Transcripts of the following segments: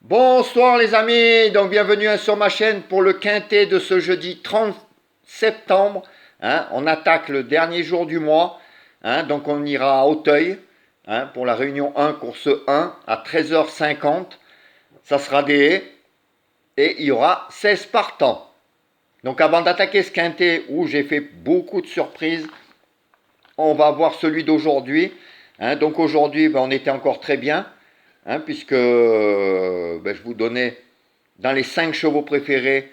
Bonsoir les amis, donc bienvenue sur ma chaîne pour le quintet de ce jeudi 30 septembre. On attaque le dernier jour du mois, donc on ira à Auteuil pour la réunion 1, course 1 à 13h50. Ça sera des haies et il y aura 16 partants. Donc avant d'attaquer ce quintet où j'ai fait beaucoup de surprises, on va voir celui d'aujourd'hui. Donc aujourd'hui, on était encore très bien, puisque je vous donnais dans les 5 chevaux préférés,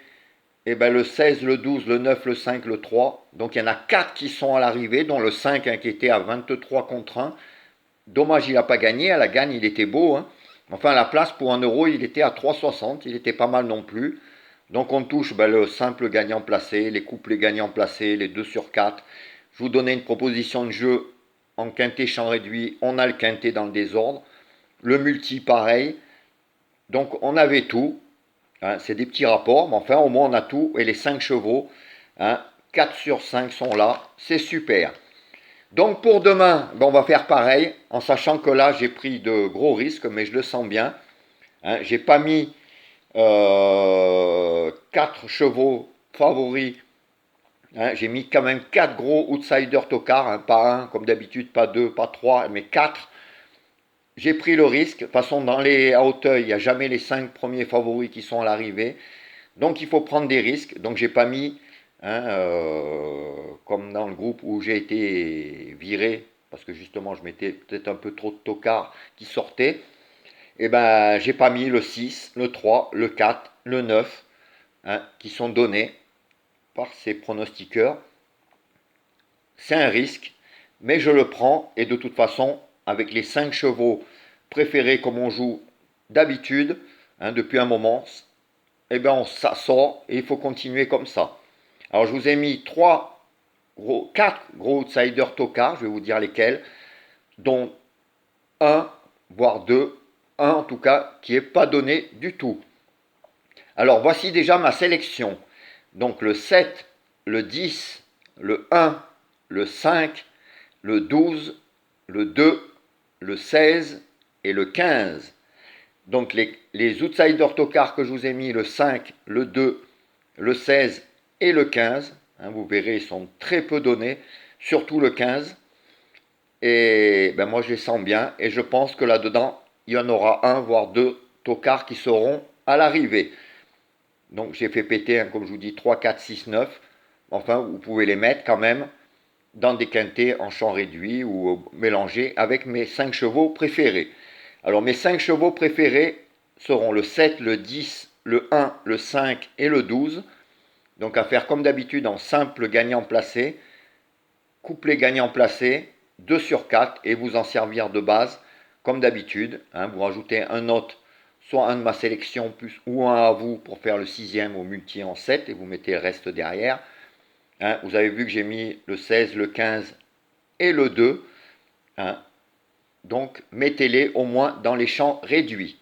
le 16, le 12, le 9, le 5, le 3. Donc il y en a 4 qui sont à l'arrivée, dont le 5 qui était à 23 contre 1. Dommage, il n'a pas gagné. À la gagne, il était beau. Enfin, la place pour 1 euro, il était à 3,60. Il était pas mal non plus. Donc on touche le simple gagnant placé, les couplets gagnants placés, les 2 sur 4. Je vous donnais une proposition de jeu en quintet champ réduit. On a le quintet dans le désordre. Le multi, pareil. Donc on avait tout. C'est des petits rapports, mais enfin au moins on a tout. Et les 5 chevaux, 4 sur 5 sont là. C'est super. Donc pour demain, on va faire pareil, en sachant que là j'ai pris de gros risques, mais je le sens bien. J'ai pas mis 4 chevaux favoris. J'ai mis quand même 4 gros outsiders tocards, pas un comme d'habitude, pas 2, pas 3, mais 4. J'ai pris le risque. De toute façon, dans les à Hauteuil, il n'y a jamais les 5 premiers favoris qui sont à l'arrivée. Donc il faut prendre des risques. Donc j'ai pas mis, comme dans le groupe où j'ai été viré, parce que justement je mettais peut-être un peu trop de tocards qui sortaient. Et j'ai pas mis le 6, le 3, le 4, le 9, qui sont donnés par ces pronostiqueurs. C'est un risque, mais je le prends. Et de toute façon, avec les 5 chevaux préférés comme on joue d'habitude, depuis un moment, ça sort et il faut continuer comme ça. Alors je vous ai mis 4 gros outsiders tocards, je vais vous dire lesquels, dont un, voire deux, un en tout cas, qui n'est pas donné du tout. Alors voici déjà ma sélection. Donc le 7, le 10, le 1, le 5, le 12, le 2, le 16 et le 15. Donc les outsiders tocards que je vous ai mis, le 5, le 2, le 16 et le 15, vous verrez, ils sont très peu donnés, surtout le 15. Et moi je les sens bien et je pense que là-dedans, il y en aura un, voire deux tocards qui seront à l'arrivée. Donc j'ai fait péter, comme je vous dis, 3, 4, 6, 9. Enfin, vous pouvez les mettre quand même dans des quintets en champ réduit ou mélangés avec mes 5 chevaux préférés. Alors mes 5 chevaux préférés seront le 7, le 10, le 1, le 5 et le 12. Donc à faire comme d'habitude en simple gagnant placé, couplet gagnant placé, 2 sur 4 et vous en servir de base comme d'habitude. Vous rajoutez un autre, soit un de ma sélection plus ou un à vous pour faire le 6e au multi en 7 et vous mettez le reste derrière. Vous avez vu que j'ai mis le 16, le 15 et le 2. Donc mettez-les au moins dans les champs réduits.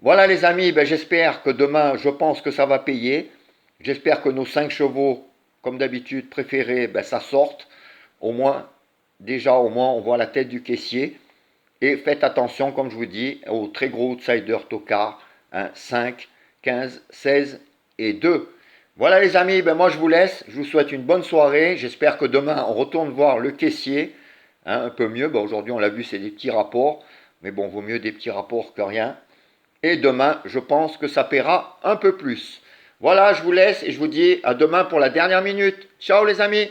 Voilà les amis, j'espère que demain, je pense que ça va payer. J'espère que nos 5 chevaux, comme d'habitude, préférés, ça sorte. Au moins, au moins, on voit la tête du caissier. Et faites attention, comme je vous dis, aux très gros outsiders tocards, 5, 15, 16 et 2. Voilà les amis, moi je vous laisse, je vous souhaite une bonne soirée. J'espère que demain, on retourne voir le caissier, un peu mieux. Aujourd'hui, on l'a vu, c'est des petits rapports. Mais bon, vaut mieux des petits rapports que rien. Et demain, je pense que ça paiera un peu plus. Voilà, je vous laisse et je vous dis à demain pour la dernière minute. Ciao les amis!